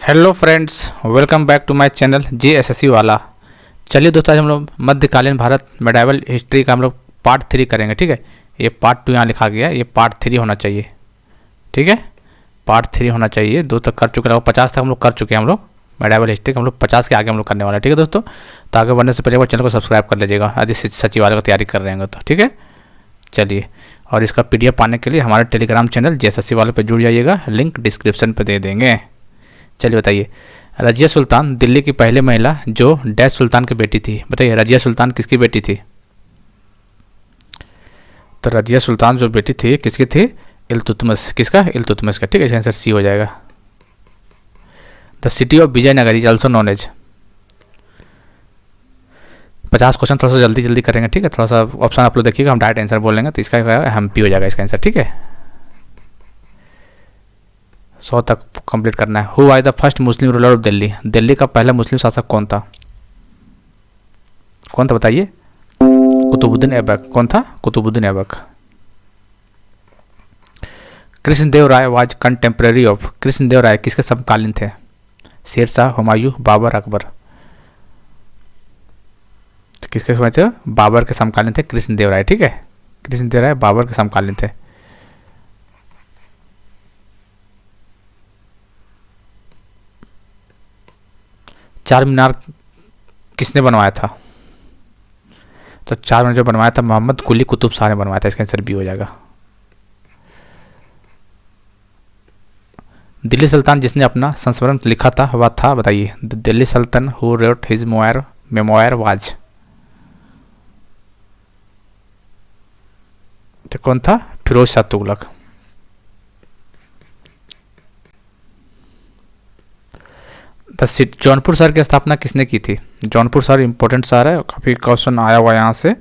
Hello friends, welcome back to my channel JSSC वाला। चलिए दोस्तों, आज हम लोग मध्यकालीन भारत मेडाइवल हिस्ट्री का हम लोग पार्ट 3 करेंगे। ठीक है, ये पार्ट 2 यहाँ लिखा गया है, ये पार्ट 3 होना चाहिए। ठीक है, पार्ट 3 होना चाहिए। 2 तक कर चुके हैं, 50 तक हम लोग कर चुके हैं। हम लोग मेडाइवल हिस्ट्री हम लोग 50 के आगे हम लोग करने वाले हैं। ठीक है दोस्तों, तो आगे बढ़ने से पहले वो चैनल को सब्सक्राइब कर लीजिएगा यदि सचिवालय की तैयारी कर रहे हैं तो। ठीक है, चलिए, और इसका PDF पाने के लिए हमारे टेलीग्राम चैनल JSSC वाले पर जुड़ जाइएगा, लिंक डिस्क्रिप्शन पर दे देंगे। चलिए बताइए, रजिया सुल्तान दिल्ली की पहली महिला जो डैश सुल्तान की बेटी थी। बताइए, रजिया सुल्तान किसकी बेटी थी? तो रजिया सुल्तान जो बेटी थी किसकी थी? इल्तुतमिश। किसका? इल्तुतमिश का। ठीक है, इसका आंसर सी हो जाएगा। The city of Vijayanagar is also known as. 50 question थोड़ा सा जल्दी जल्दी करेंगे। ठीक है, थोड़ा सा ऑप्शन आप लोग देखिएगा, हम डायरेक्ट आंसर बोलेंगे तो इसका MP हो जाएगा इसका आंसर। ठीक है, 100 तक कंप्लीट करना है। Who was the first Muslim ruler of Delhi? Delhi का पहला मुस्लिम शासक कौन था? कौन था बताइए? कुतुबुद्दीन ऐबक। कौन था? कुतुबुद्दीन ऐबक। कृष्णदेव राय वाज कंटेम्प्रेरी ऑफ। कृष्णदेव राय किसके समकालीन थे? शेरशाह, हुमायूं, बाबर, अकबर। किसके समय थे? बाबर के समकालीन थे कृष्णदेव राय। ठीक है, कृष्णदेव राय बाबर के समकालीन थे। चार मीनार किसने बनवाया था? तो चार मीनार जो बनवाया था मोहम्मद कुली कुतुब शाह ने बनवाया था। इसका आंसर B हो जाएगा। दिल्ली सुल्तान जिसने अपना संस्मरण लिखा था वह था, बताइए। The Delhi Sultan who wrote his memoir was. तो कौन था? फिरोज शाह तुगलक। जौनपुर शहर की स्थापना किसने की थी? जौनपुर शहर इंपॉर्टेंट शहर है, काफ़ी क्वेश्चन आया हुआ है यहाँ से,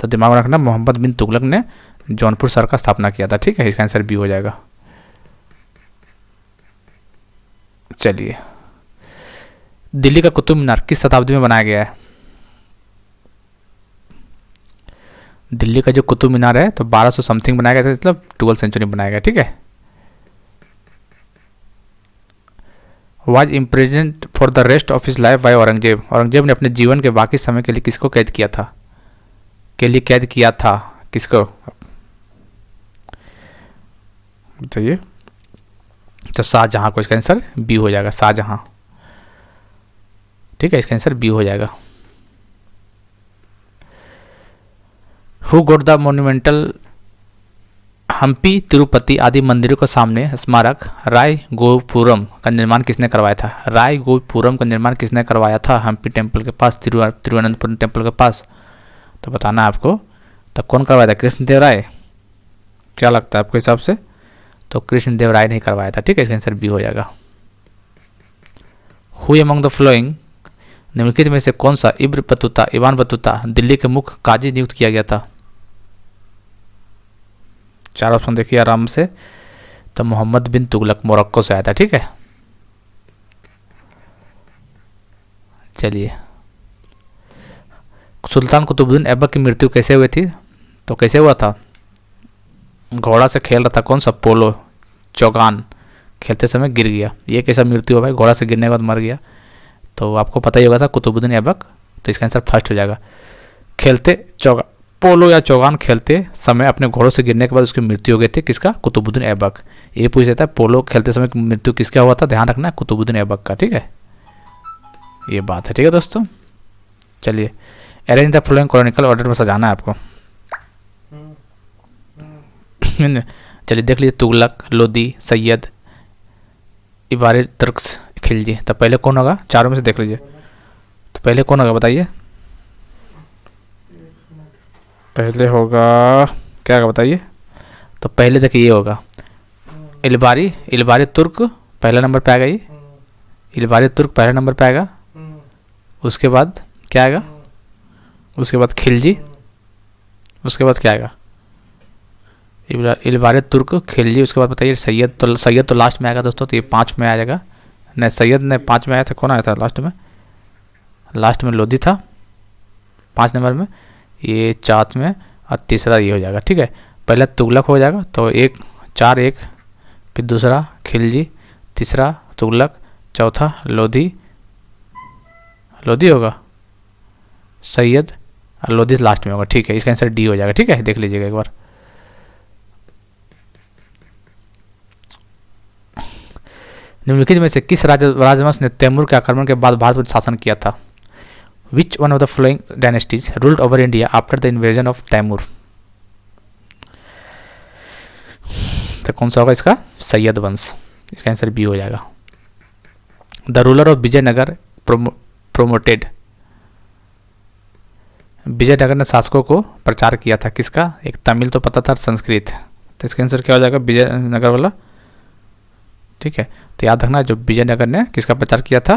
तो दिमाग में रखना। मोहम्मद बिन तुगलक ने जौनपुर शहर का स्थापना किया था। ठीक है, इसका आंसर B हो जाएगा। चलिए, दिल्ली का कुतुब मीनार किस शताब्दी में बनाया गया है? दिल्ली का जो कुतुब मीनार है तो 1200 समथिंग बनाया गया था, मतलब 12th सेंचुरी में बनाया गया। ठीक है, was imprisoned for the rest of his life by Aurangzeb. Aurangzeb ने अपने जीवन के बाकी समय के लिए किसको कैद किया था? कैद किया था किसको? बताइए। तो शाहजहां को। इसका आंसर B हो जाएगा, शाहजहां। ठीक है, इसका आंसर B हो जाएगा। Who got the monumental Hampi Tirupati आदि मंदिरों के सामने स्मारक राय गोपुरम का निर्माण किसने करवाया था? राय गोपुरम का निर्माण किसने करवाया था? हम्पी टेम्पल के पास, तिरुवनंतपुरम टेम्पल के पास। तो बताना है आपको, तो कौन करवाया था? कृष्णदेव राय। क्या लगता है आपके हिसाब से? तो कृष्णदेव राय ने करवाया था। ठीक है, इसका आंसर B हो जाएगा। हु अमंग द फॉलोइंग, निम्नलिखित में से कौन सा इवान बतूता दिल्ली के मुख्य काजी नियुक्त किया गया था? 4 ऑप्शन देखिए आराम से। तो मोहम्मद बिन तुगलक मोरक्को से आया था। ठीक है, चलिए, सुल्तान कुतुबुद्दीन ऐबक की मृत्यु कैसे हुई थी? तो कैसे हुआ था? घोड़ा से खेल रहा था, कौन सा? पोलो, चौगान, खेलते समय गिर गया। ये कैसा मृत्यु हुआ भाई? घोड़ा से गिरने के बाद मर गया। तो आपको पता ही होगा था कुतुबुद्दीन ऐबक, तो इसका आंसर फर्स्ट हो जाएगा। खेलते पोलो या चौगान खेलते समय अपने घोड़ों से गिरने के बाद उसकी मृत्यु हो गई थी। किसका? कुतुबुद्दीन ऐबक। ये पूछ देता है पोलो खेलते समय मृत्यु किसका हुआ था, ध्यान रखना, कुतुबुद्दीन ऐबक का। ठीक है, ये बात है। ठीक है दोस्तों, चलिए, arrange the following Chronicle order में सजाना है आपको। चलिए देख लीजिए, तुगलक, लोदी, सैयद, इबारी, तुर्क्स, खिलजी। तो पहले कौन होगा? चारों में से देख लीजिए, तो पहले कौन होगा बताइए? पहले होगा क्या होगा बताइए? तो पहले देखिए ये होगा इलबारी तुर्क पहला नंबर पे आएगा। ये इलबारी तुर्क पहला नंबर पे आएगा। उसके बाद क्या आएगा? उसके बाद खिलजी। उसके बाद क्या आएगा? इलबारी तुर्क, खिलजी। उसके बाद बताइए सैयद तो लास्ट में आएगा दोस्तों, तो ये 5 में आ जाएगा। नहीं, सैयद ने 5 में आया था। कौन आया था लास्ट में? लास्ट में लोधी था 5 नंबर में, ये 4 में, और तीसरा ये हो जाएगा। ठीक है, पहला तुगलक हो जाएगा, तो 1 4 1, फिर दूसरा खिलजी, तीसरा तुगलक, चौथा लोधी, लोधी होगा, सैयद और लोधी लास्ट में होगा। ठीक है, इसका आंसर डी हो जाएगा। ठीक है, देख लीजिएगा एक बार। निम्नलिखित में से किस राजवंश ने तैमूर के आक्रमण के बाद भारत पर शासन किया था? Which one of the following dynasties ruled over India after the invasion of Timur? तो कौन सा होगा इसका? सैयद वंश। इसका आंसर बी हो जाएगा। The ruler of Vijayanagar promoted, Vijayanagar ने शासकों को प्रचार किया था किसका? एक तमिल तो पता था, संस्कृत। तो इसका आंसर क्या हो जाएगा? विजयनगर वाला। ठीक है, तो याद रखना जो विजयनगर ने किसका प्रचार किया था?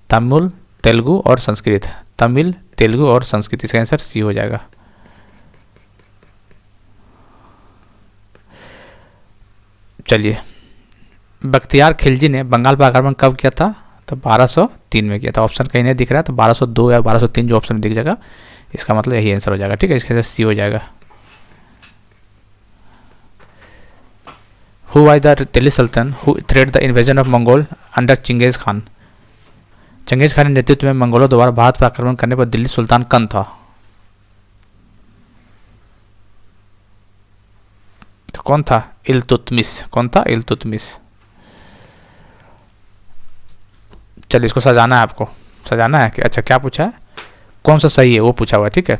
तमिल, तेलुगु और संस्कृत। तमिल, तेलुगु और संस्कृत। इसका आंसर सी हो जाएगा। चलिए, बख्तियार खिलजी ने बंगाल पर आक्रमण कब किया था? तो 1203 में किया था। ऑप्शन कहीं नहीं दिख रहा है, तो 1202 या 1203 जो ऑप्शन में दिख जाएगा, इसका मतलब यही आंसर हो जाएगा। ठीक है, इसका आंसर सी हो जाएगा। Who was the Delhi Sultan who threatened the invasion of Mongol under Genghis Khan? Genghis Khan के नेतृत्व में मंगोलों द्वारा भारत पर आक्रमण करने पर दिल्ली सुल्तान कौन था? तो कौन था? इल्तुतमिश। कौन था? इल्तुतमिश। चलिए, इसको सजाना है, आपको सजाना है कि अच्छा क्या पूछा है, कौन सा सही है वो पूछा हुआ है। ठीक है,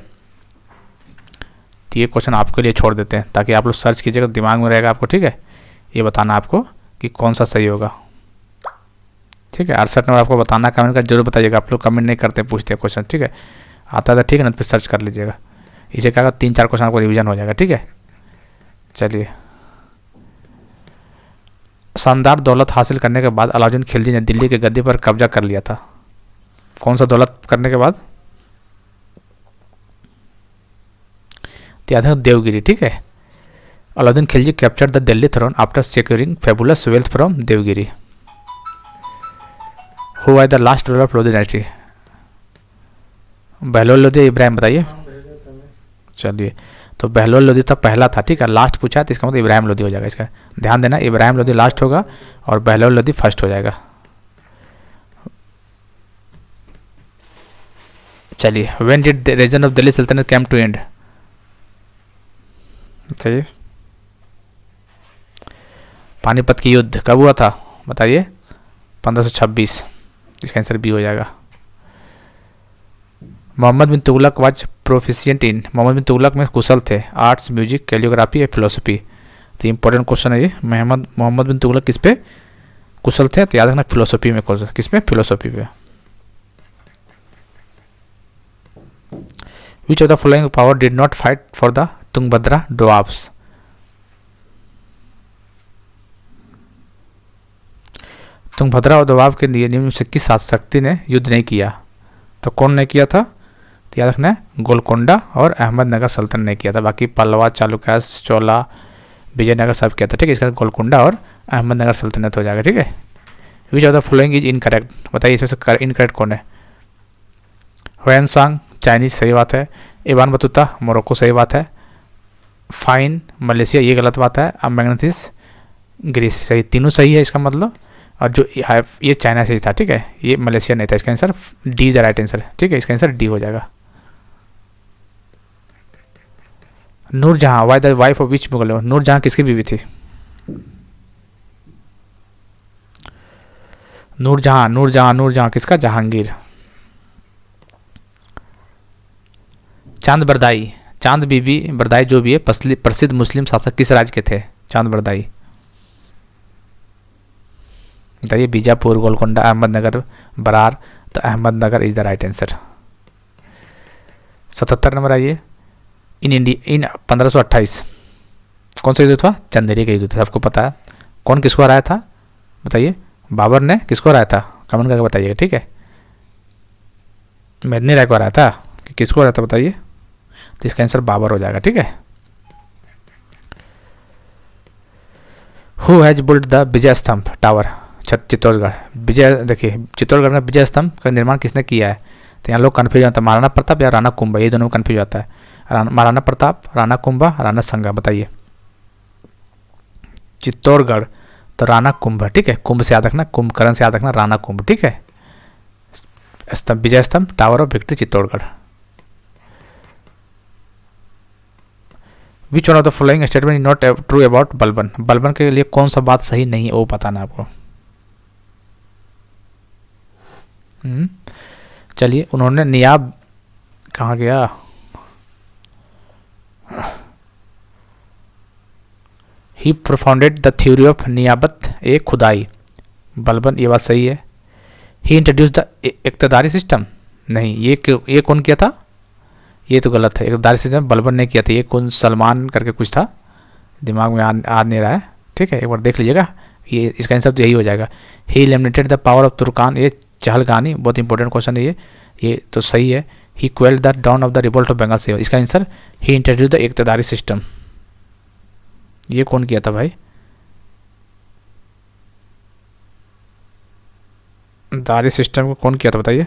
तो ये क्वेश्चन आपके लिए छोड़ देते हैं ताकि आप लोग सर्च कीजिएगा, दिमाग में रहेगा आपको। ठीक है, ये बताना आपको कि कौन सा सही होगा। ठीक है, 68 नंबर आपको बताना, कमेंट कर जरूर बताइएगा। आप लोग कमेंट नहीं करते, पूछते क्वेश्चन। ठीक है, आता था ठीक है ना, फिर सर्च कर लीजिएगा। इसे क्या 3-4 क्वेश्चन आपको रिवीजन हो जाएगा। ठीक है, चलिए। शानदार दौलत हासिल करने के बाद अलाउद्दीन खिलजी ने दिल्ली के गद्दी पर कब्जा कर लिया था। कौन सा दौलत करने के बाद? याद है देवगिरी। ठीक है, Alauddin Khilji captured the Delhi throne after securing fabulous wealth from Devagiri. Who was the last ruler of Lodhi dynasty? Bahlol Lodhi, Ibrahim, बताइए। चलिए, तो बहलोल लोधी तो पहला था। ठीक है, लास्ट पूछा है तो इसका मतलब इब्राहिम लोधी हो जाएगा। इसका ध्यान देना, इब्राहिम लोधी लास्ट होगा और बहलोल लोधी फर्स्ट हो जाएगा। चलिए, when did the reign of Delhi Sultanate came to and? चलिए, पानीपत की युद्ध कब हुआ था? बताइए। 1526। इसका आंसर बी हो जाएगा। Mohammad bin Tughlaq was proficient in, Mohammad bin Tughlaq में कुशल थे आर्ट्स, म्यूजिक, कैलियोग्राफी या फिलोसफी? तो इंपॉर्टेंट क्वेश्चन है ये। मोहम्मद बिन तुगलक किस पे कुशल थे? तो याद रखना फिलोसफी में कुशल। किस में? फिलोसफी पे। विच of the following power did not fight for the Tungabhadra Dobbs? Tungabhadra और दोआब के लिए निम्न से किस शक्ति ने युद्ध नहीं किया? तो कौन नहीं किया था? तो याद रखना है गोलकोंडा और अहमदनगर सल्तनत ने किया था। बाकी पल्लवा, चालुक्यास, चोला, विजयनगर सब किया था। ठीक है, इसका गोलकोंडा और अहमदनगर सल्तनत हो जाएगा। ठीक है, which of the following is incorrect? बताइए इसमें से इनकरेक्ट कौन है? ह्वेनसांग, चाइनीज, सही बात है। इबान बतूता, मोरक्को, सही बात है। फाइन, मलेशिया, ये गलत बात है। अब मैग्नेटिस, ग्रीस, सही। तीनों सही है इसका मतलब। और जो ये चाइना से ही था। ठीक है, ये मलेशिया नहीं था। इसका answer D the right answer. ठीक है, इसका आंसर डी हो जाएगा। Noorjahan was the wife of which Mughal? नूरजहां किसकी बीवी थी? नूरजहां किसका? जहांगीर। चांद बरदाई, चांद बीबी बरदाई जो भी है प्रसिद्ध मुस्लिम शासक किस राज्य के थे? चांद बरदाई, बताइए। बीजापुर, गोलकोंडा, अहमदनगर, बरार? तो Ahmednagar is the right answer. 77 number आइए। इन 1528 कौन सा युद्ध था? चंदेरी का युद्ध था, सबको पता है। कौन किसको हराया था? बताइए। बाबर ने किसको हराया था? कमेंट करके बताइएगा। ठीक है, मेदिनी राय को हराया था कि किसको हराया था? बताइए। तो इसका आंसर बाबर हो जाएगा। ठीक है। हु हैज बिल्ट द विजय स्तंभ टावर चित्तौड़गढ़? विजय, देखिए चित्तौड़गढ़ में विजय स्तंभ का निर्माण किसने किया है? तो यहाँ लोग कन्फ्यूज होता है, महाराणा प्रताप या राणा कुंभा, ये दोनों में कन्फ्यूज होता है। महाराणा प्रताप, राणा कुंभा, राणा संगा? बताइए। चित्तौड़गढ़, तो राणा कुंभ, ठीक है, कुंभ से याद रखना, कुंभकर्ण से याद रखना, राणा कुंभ, ठीक है। स्तंभ, विजय स्तंभ, tower of victory, Chittorgarh. Which one of the following statement is not true about Balban, Balban के लिए कौन सा बात सही नहीं है वो बताना आपको। चलिए, उन्होंने नियाब, कहाँ गया, ही प्रोफाउंडेड द थ्योरी ऑफ नियाबत ए खुदाई, बलबन, ये बात सही है। ही इंट्रोड्यूस द इक्तदारी सिस्टम, नहीं, ये कौन किया था, ये तो गलत है, इक्तदारी सिस्टम बलबन ने किया था, ये कौन, सलमान करके कुछ था, दिमाग में आ नहीं रहा है, ठीक है, एक बार देख लीजिएगा, ये इसका आंसर तो यही हो जाएगा। He eliminated the power of Turkan, ये चहलगानी, बहुत इंपॉर्टेंट क्वेश्चन है ये तो सही है। He quelled the down of the revolt of Bengal से, इसका answer he introduced the Iqtadari system, ये कौन किया था भाई, दारी सिस्टम को कौन किया था बताइए।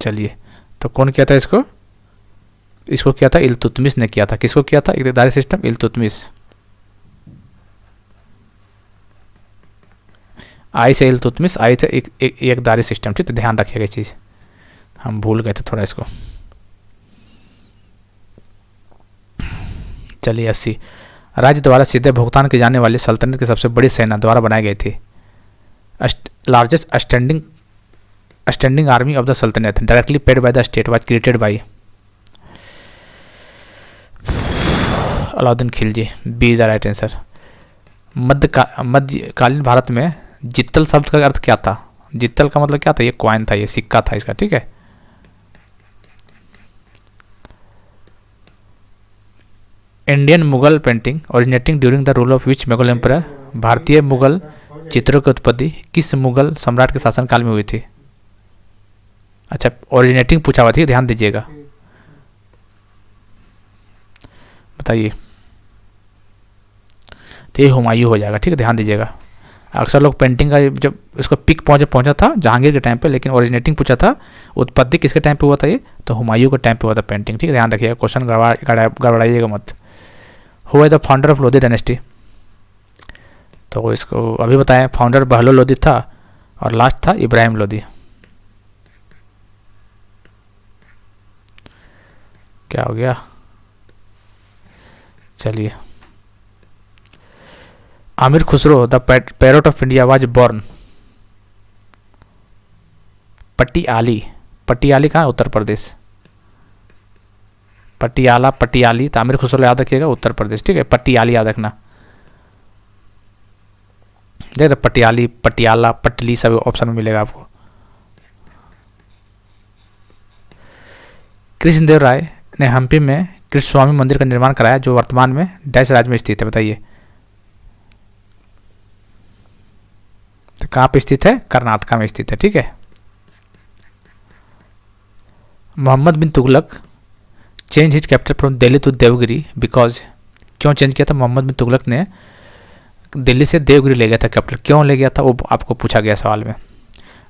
चलिए, तो कौन किया था इसको किया था इल्तुतमिश ने किया था। किसको किया था इक्तदारी सिस्टम, इल्तुतमिश। आई से इल्तुतमिश, आई थे इक्तदारी सिस्टम, ठीक है, ध्यान रखिएगा इस चीज़, हम भूल गए थे थोड़ा इसको। चलिए 80, राज्य द्वारा सीधे भुगतान की जाने वाली सल्तनत की सबसे बड़ी सेना द्वारा बनाई गई थी। Largest standing army of the Saltanat directly paid by the state was created by Alauddin Khilji, B the right answer. मध्यकालीन भारत में जित्तल शब्द का अर्थ क्या था, जित्तल का मतलब क्या था, ये कॉइन था, ये सिक्का था इसका, ठीक है। Indian Mughal painting originating during the rule of which Mughal emperor, भारतीय मुगल चित्रों की उत्पत्ति किस मुगल सम्राट के शासनकाल में हुई थी। अच्छा, ओरिजिनेटिंग पूछा हुआ थी, ध्यान दीजिएगा, बताइए, तो ये हुमायूं हो जाएगा, ठीक है, ध्यान दीजिएगा। अक्सर लोग पेंटिंग का जब इसको पिक पहुंचा था जहांगीर के टाइम पे, लेकिन ओरिजिनेटिंग पूछा था, उत्पत्ति किसके टाइम पे हुआ था, ये तो हुमायूं के टाइम पे हुआ था पेंटिंग, ठीक है, ध्यान रखिएगा, क्वेश्चन गड़बड़ाइएगा मत। हुआ the founder of Lodhi dynasty, तो इसको अभी बताएं, फाउंडर बहलो लोधी था और लास्ट था इब्राहिम लोधी। क्या हो गया, चलिए, Aamir Khusro the parrot of India was born Patiyali, Patiyali कहाँ, उत्तर प्रदेश, पटियाला, पटियाली, तो आमिर खुसरो याद रखिएगा, उत्तर प्रदेश, ठीक है, पटियाली याद रखना, देख पटियाली, पटियाला, पटली सब ऑप्शन में मिलेगा आपको। कृष्णदेव राय ने हम्पी में कृष्ण स्वामी मंदिर का निर्माण कराया जो वर्तमान में डैश राज्य में स्थित है, बताइए। तो कहाँ पे स्थित है, कर्नाटका में स्थित है, ठीक है। Mohammad bin Tughlaq change his capital from Delhi to Devagiri because, क्यों चेंज किया था मोहम्मद बिन तुगलक ने, दिल्ली से देवगिरी ले गया था कैपिटल, क्यों ले गया था वो आपको पूछा गया सवाल में।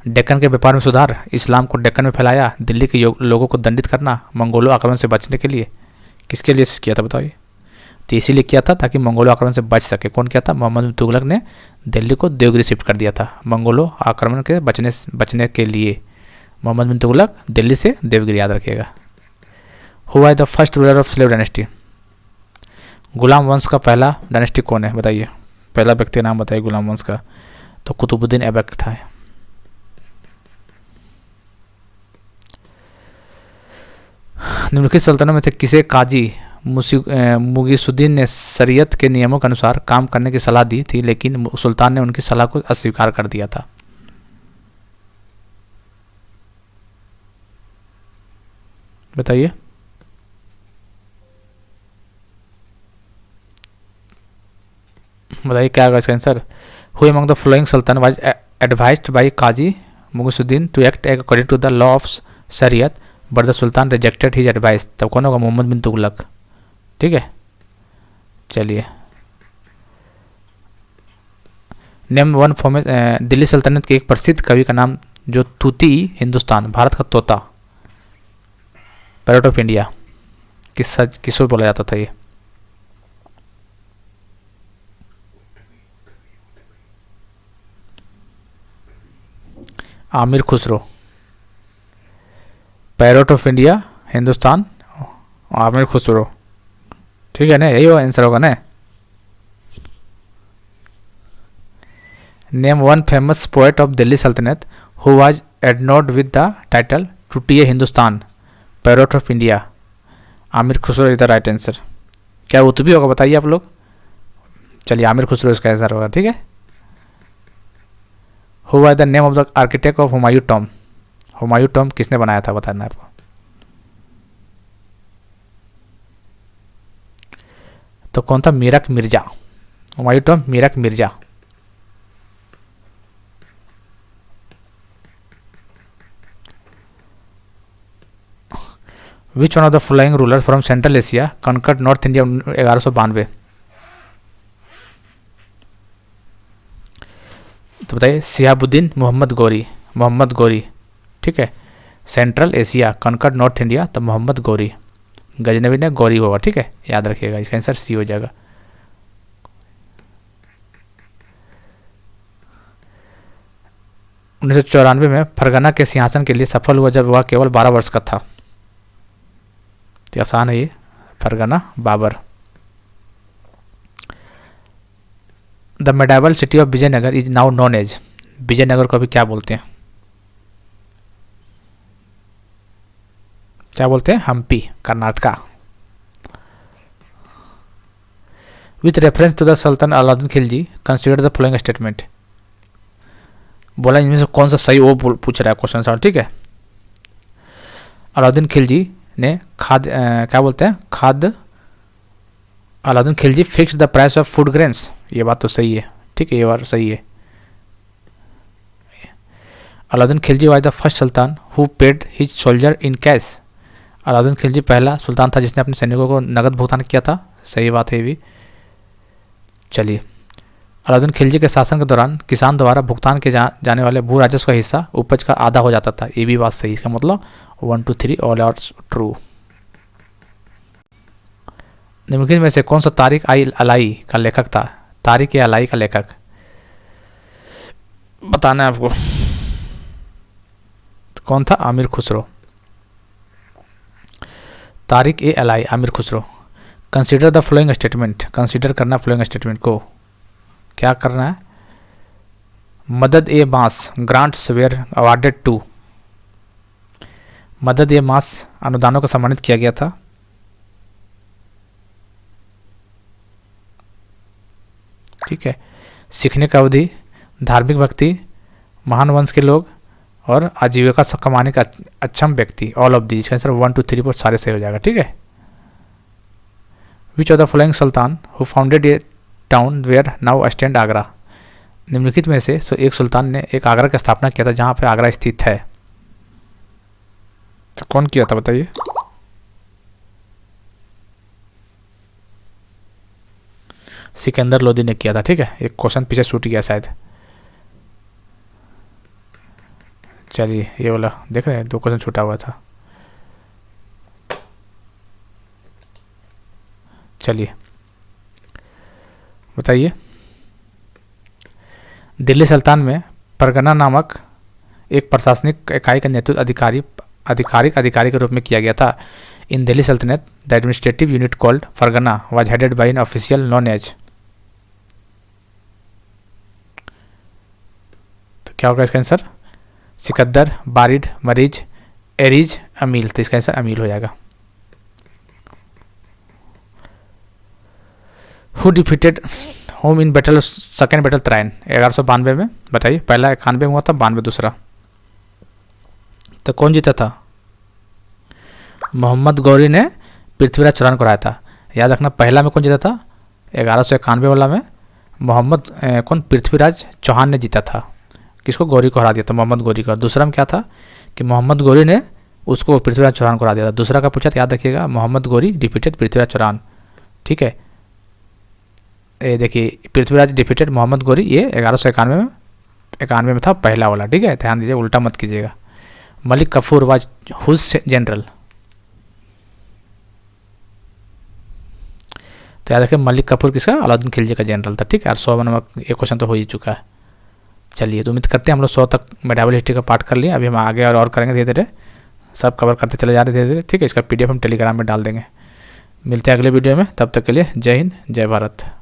डेक्कन के व्यापार में सुधार, इस्लाम को डेक्कन में फैलाया, दिल्ली के लोगों को दंडित करना, मंगोलों आक्रमण से बचने के लिए, किसके लिए किया था बताइए। तो इसीलिए किया था ताकि मंगोलों आक्रमण से बच सके। कौन किया था, मोहम्मद बिन तुगलक ने दिल्ली को देवगिरी शिफ्ट कर दिया था मंगोलों आक्रमण के बचने के लिए। मोहम्मद बिन तुगलक दिल्ली से देवगिरी, याद रखिएगा। हुआ the first ruler of slave dynasty, गुलाम वंश का पहला डायनेस्टी कौन है बताइए, पहला व्यक्ति का नाम बताइए गुलाम वंश का, तो कुतुबुद्दीन ऐबक था। निम्नलिखित सल्तनत में से किसे काजी मुगीसुद्दीन ने शरीयत के नियमों के अनुसार काम करने की सलाह दी थी, लेकिन सुल्तान ने उनकी सलाह को अस्वीकार कर दिया था। बताइए। बताइए क्या होगा इसका answer. Who among the following sultan was advised by Qazi Mughisuddin to act according to the law of Shariat but the sultan rejected his advice, तब कौन होगा, मोहम्मद बिन तुगलक, ठीक है। चलिए, नेम वन फॉर्म, दिल्ली सल्तनत के एक प्रसिद्ध कवि का नाम जो तूती हिंदुस्तान, भारत का तोता, पैरोट ऑफ इंडिया, किसको बोला जाता था ये। Amir Khusro. Parrot of India Hindustan, Amir Khusro. ठीक है ना, यही आंसर होगा ना। Name one famous poet of Delhi Saltanat who was adorned with the title Tuti-e Hindustan, parrot of India, Amir Khusro is the right answer. क्या उतबी होगा बताइए आप लोग। चलिए आमिर खुसरो इसका आंसर होगा। ठीक है। Who was the name of the architect of Humayun tomb, Humayun tomb किसने बनाया था बताना है आपको। तो कौन था, Mirak Mirza. Humayun tomb Mirak Mirza. Which one of the flying ruler from central Asia conquered north India 1192। तो बताइए, सिहाबुद्दीन मोहम्मद गौरी, मोहम्मद गौरी। ठीक है। Central Asia conquered north India तो मोहम्मद गौरी। गजनवी ने गौरी होगा। ठीक है, याद रखिएगा, इसका आंसर सी हो जाएगा। उन्नीस सौ 94 में फरगना के सिंहासन के लिए सफल हुआ जब वह केवल 12 वर्ष का था। तो आसान है ये, Fergana Babur. The medieval city of Vijayanagar is now known as, Vijayanagar को अभी क्या बोलते हैं, क्या बोलते हैं, Hampi, Karnataka. With reference to the sultan Alauddin Khilji consider the following statement. बोला इनमें से कौन सा सही, वो पूछ रहा है क्वेश्चन सर। ठीक है। अलाउद्दीन खिलजी ने क्या बोलते हैं, खाद्य, Alauddin Khilji fix the price of food grains, ये बात तो सही है। ठीक है, ये बात सही है। Alauddin Khilji was the first sultan who paid his soldier in cash, Alauddin Khilji पहला सुल्तान था जिसने अपने सैनिकों को नगद भुगतान किया था, सही बात है ये भी। चलिए, अलाउद्दीन खिलजी के शासन के दौरान किसान द्वारा भुगतान किए जाने वाले भू राजस्व का हिस्सा उपज का आधा हो जाता था, ये भी बात सही। इसका मतलब 1 2 3 ऑल आर ट्रू। निम्नलिखित में से कौन सा तारिक आई अलाई का लेखक था, तारिक ए अलाई का लेखक बताना है आपको। तो कौन था, Amir Khusro. Tarikh e Alai, Amir Khusro. Consider the flowing statement, consider करना फ्लोइंग स्टेटमेंट को, क्या करना है। Madad e Mash grants were awarded to, Madad e मास अनुदानों को सम्मानित किया गया था। ठीक है। सीखने का अवधि, धार्मिक व्यक्ति, महान वंश के लोग और आजीविका कमाने का अक्षम व्यक्ति, ऑल ऑफ दीज। इसका आंसर 1 2 3 4 सारे सही हो जाएगा। ठीक है। Which of the following sultan who founded a town where now stand Agra, निम्नलिखित में से एक सुल्तान ने एक आगरा की स्थापना किया था जहां पे आगरा स्थित है। तो कौन किया था बताइए। सिकंदर लोदी ने किया था। ठीक है, एक क्वेश्चन पीछे छूट गया शायद। चलिए, ये वाला देख रहे हैं, 2 क्वेश्चन छूटा हुआ था। चलिए बताइए, दिल्ली सुल्तान में परगना नामक एक प्रशासनिक इकाई का नेतृत्व अधिकारी के रूप में किया गया था। In Delhi Sultanate the administrative unit called pargana was headed by an official known as. तो क्या होगा इसका आंसर, सिकंदर, बारिड, मरीज, एरिज, अमील। तो इसका आंसर अमील हो जाएगा। Who defeated whom in battle, second battle Tarain 1192 में, बताइए। पहला 91 में हुआ था, 92 दूसरा। तो कौन जीता था, मोहम्मद गौरी ने पृथ्वीराज चौहान को हराया था। याद रखना, पहला में कौन जीता था, 1191 वाला में कौन, पृथ्वीराज चौहान ने जीता था। किसको, गौरी को हरा दिया था, मोहम्मद गौरी का। दूसरा में क्या था कि मोहम्मद गौरी ने उसको पृथ्वीराज चौहान को हरा दिया था। दूसरा का पूछा तो याद रखिएगा, मोहम्मद गौरी डिफीटेड पृथ्वीराज चौहान। ठीक है, ये देखिए, पृथ्वीराज डिफीटेड मोहम्मद गौरी, ये 1191 में था पहला वाला। ठीक है, ध्यान दीजिए, उल्टा मत कीजिएगा। Malik Kafur was whose general. तो याद रखिए, मलिक कफूर किसका, अलाउद्दीन खिलजी का जनरल था। ठीक है, और 100 नंबर एक क्वेश्चन तो हो ही चुका है। चलिए, तो उम्मीद करते हैं हम लोग 100 तक मेडावल हिस्ट्री का पार्ट कर लिया। अभी हम आगे और करेंगे धीरे धीरे, सब कवर करते चले जा रहे धीरे धीरे, ठीक है। इसका PDF हम टेलीग्राम में डाल देंगे। मिलते हैं अगले वीडियो में, तब तक के लिए जय हिंद, जय भारत।